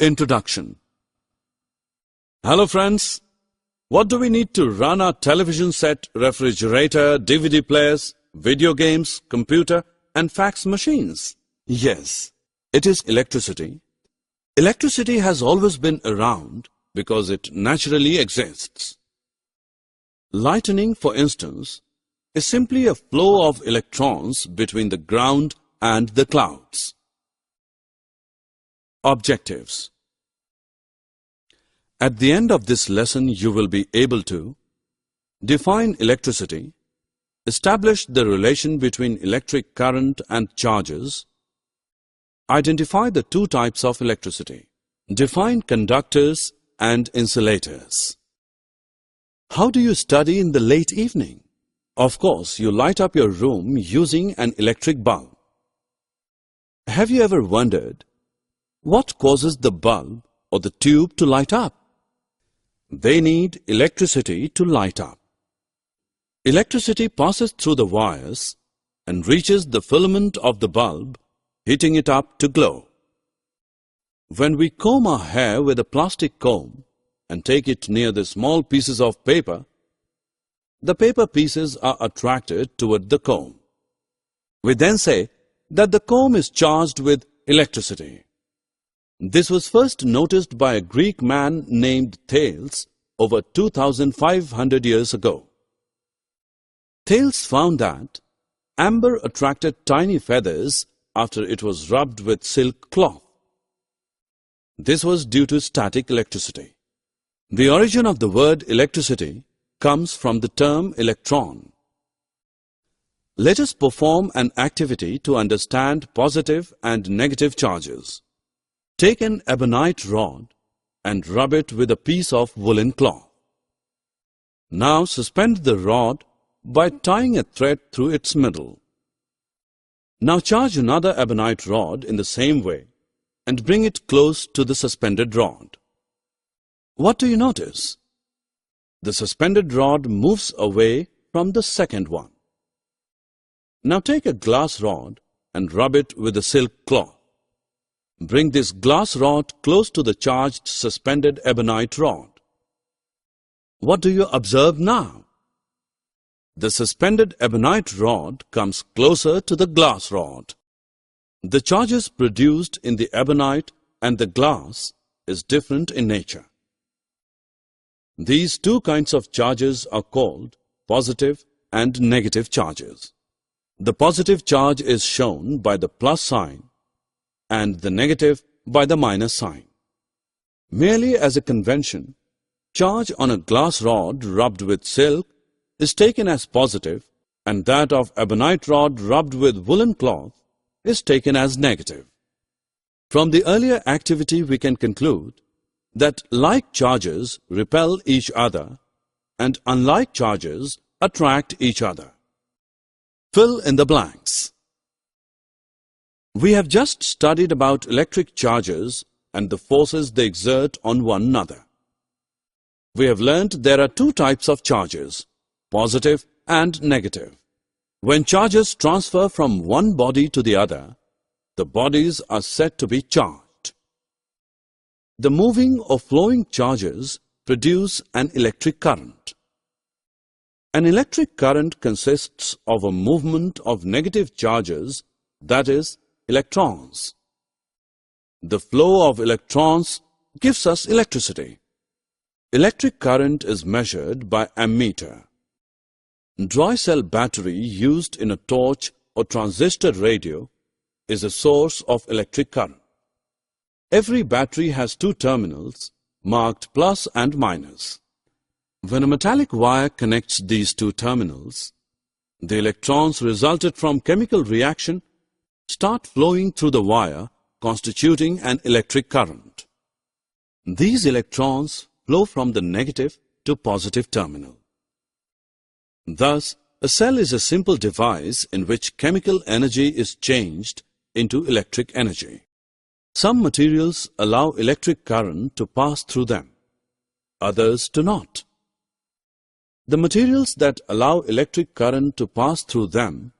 Introduction. Hello friends, what do we need to run our television set, refrigerator, DVD players, video games, computer and fax machines? Yes, it is electricity. Electricity has always been around because it naturally exists. Lightning, for instance, is simply a flow of electrons between the ground and the clouds. Objectives. At the end of this lesson, you will be able to define electricity, establish the relation between electric current and charges, identify the two types of electricity, define conductors and insulators. How do you study in the late evening? Of course, you light up your room using an electric bulb. Have you ever wondered what causes the bulb or the tube to light up? They need electricity to light up. Electricity passes through the wires and reaches the filament of the bulb, heating it up to glow. When we comb our hair with a plastic comb and take it near the small pieces of paper, the paper pieces are attracted toward the comb. We then say that the comb is charged with electricity. This was first noticed by a Greek man named Thales over 2,500 years ago. Thales found that amber attracted tiny feathers after it was rubbed with silk cloth. This was due to static electricity. The origin of the word electricity comes from the term electron. Let us perform an activity to understand positive and negative charges. Take an ebonite rod and rub it with a piece of woolen cloth. Now suspend the rod by tying a thread through its middle. Now charge another ebonite rod in the same way and bring it close to the suspended rod. What do you notice? The suspended rod moves away from the second one. Now take a glass rod and rub it with a silk cloth. Bring this glass rod close to the charged suspended ebonite rod. What do you observe now? The suspended ebonite rod comes closer to the glass rod. The charges produced in the ebonite and the glass is different in nature. These two kinds of charges are called positive and negative charges. The positive charge is shown by the plus sign and the negative by the minus sign. Merely as a convention, charge on a glass rod rubbed with silk is taken as positive and that of ebonite rod rubbed with woolen cloth is taken as negative. From the earlier activity we can conclude that like charges repel each other and unlike charges attract each other. Fill in the blanks. We have just studied about electric charges and the forces they exert on one another. We have learned there are two types of charges, positive and negative. When charges transfer from one body to the other, the bodies are said to be charged. The moving or flowing charges produce an electric current. An electric current consists of a movement of negative charges, that is, electrons. The flow of electrons gives us electricity. Electric current is measured by ammeter. Dry cell battery used in a torch or transistor radio is a source of electric current. Every battery has two terminals marked plus and minus. When a metallic wire connects these two terminals, the electrons resulted from chemical reaction start flowing through the wire, constituting an electric current. These electrons flow from the negative to positive terminal. Thus, a cell is a simple device in which chemical energy is changed into electric energy. Some materials allow electric current to pass through them, others do not. The materials that allow electric current to pass through them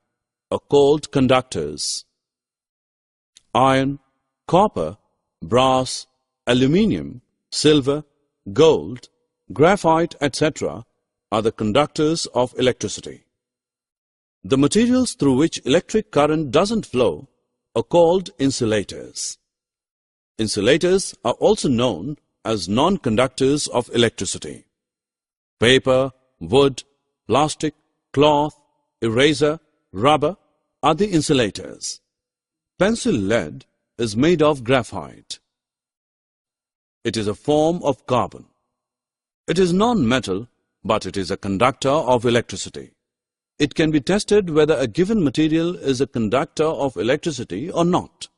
are called conductors. Iron, copper, brass, aluminium, silver, gold, graphite, etc. are the conductors of electricity. The materials through which electric current doesn't flow are called insulators. Insulators are also known as non-conductors of electricity. Paper, wood, plastic, cloth, eraser, rubber are the insulators. Pencil lead is made of graphite. It is a form of carbon. It is non-metal, but it is a conductor of electricity. It can be tested whether a given material is a conductor of electricity or not.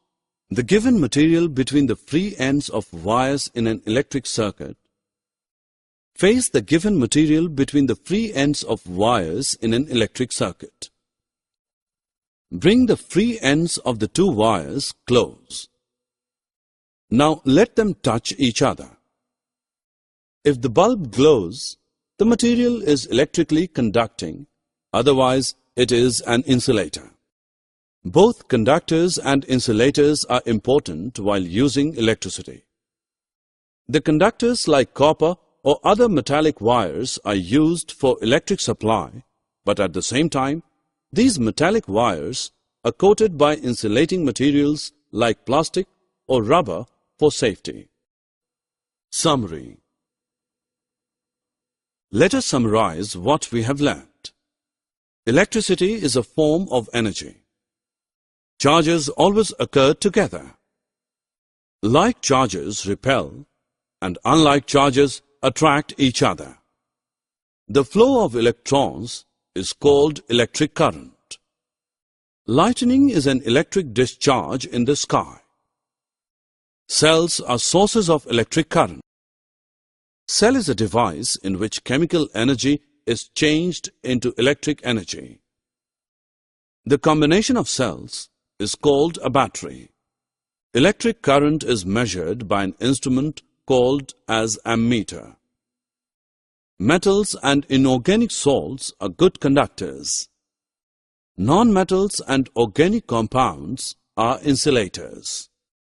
The given material between the free ends of wires in an electric circuit. Face the given material between the free ends of wires in an electric circuit. Bring the free ends of the two wires close. Now let them touch each other. If the bulb glows, the material is electrically conducting, otherwise it is an insulator. Both conductors and insulators are important while using electricity. The conductors like copper or other metallic wires are used for electric supply, but at the same time, these metallic wires are coated by insulating materials like plastic or rubber for safety. Summary. Let us summarize what we have learnt. Electricity is a form of energy. Charges always occur together. Like charges repel and unlike charges attract each other. The flow of electrons is called electric current. Lightning is an electric discharge in the sky. Cells are sources of electric current. Cell is a device in which chemical energy is changed into electric energy. The combination of cells is called a battery. Electric current is measured by an instrument called as ammeter. Metals and inorganic salts are good conductors. Non-metals and organic compounds are insulators.